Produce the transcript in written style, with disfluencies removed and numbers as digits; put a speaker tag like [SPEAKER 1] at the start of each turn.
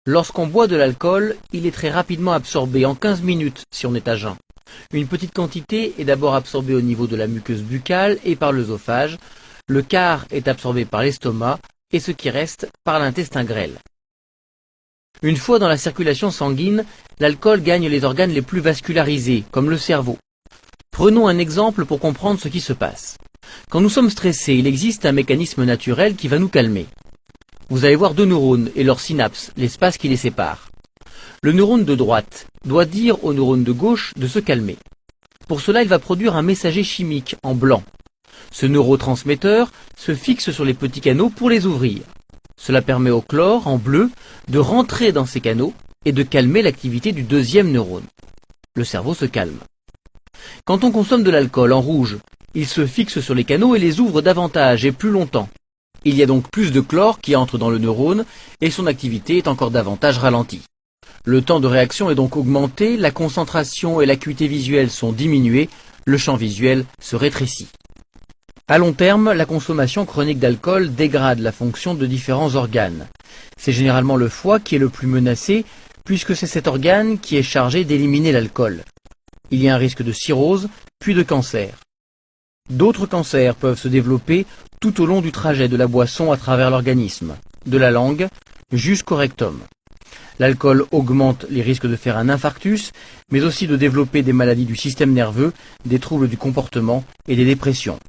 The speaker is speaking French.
[SPEAKER 1] Lorsqu'on boit de l'alcool, il est très rapidement absorbé, en 15 minutes si on est à jeun. Une petite quantité est d'abord absorbée au niveau de la muqueuse buccale et par l'œsophage, le quart est absorbé par l'estomac et ce qui reste par l'intestin grêle. Une fois dans la circulation sanguine, l'alcool gagne les organes les plus vascularisés, comme le cerveau. Prenons un exemple pour comprendre ce qui se passe. Quand nous sommes stressés, il existe un mécanisme naturel qui va nous calmer. Vous allez voir deux neurones et leurs synapses, l'espace qui les sépare. Le neurone de droite doit dire au neurone de gauche de se calmer. Pour cela, il va produire un messager chimique en blanc. Ce neurotransmetteur se fixe sur les petits canaux pour les ouvrir. Cela permet au chlore, en bleu, de rentrer dans ces canaux et de calmer l'activité du deuxième neurone. Le cerveau se calme. Quand on consomme de l'alcool en rouge, il se fixe sur les canaux et les ouvre davantage et plus longtemps. Il y a donc plus de chlore qui entre dans le neurone et son activité est encore davantage ralentie. Le temps de réaction est donc augmenté, la concentration et l'acuité visuelle sont diminuées, le champ visuel se rétrécit. À long terme, la consommation chronique d'alcool dégrade la fonction de différents organes. C'est généralement le foie qui est le plus menacé, puisque c'est cet organe qui est chargé d'éliminer l'alcool. Il y a un risque de cirrhose, puis de cancer. D'autres cancers peuvent se développer tout au long du trajet de la boisson à travers l'organisme, de la langue jusqu'au rectum. L'alcool augmente les risques de faire un infarctus, mais aussi de développer des maladies du système nerveux, des troubles du comportement et des dépressions.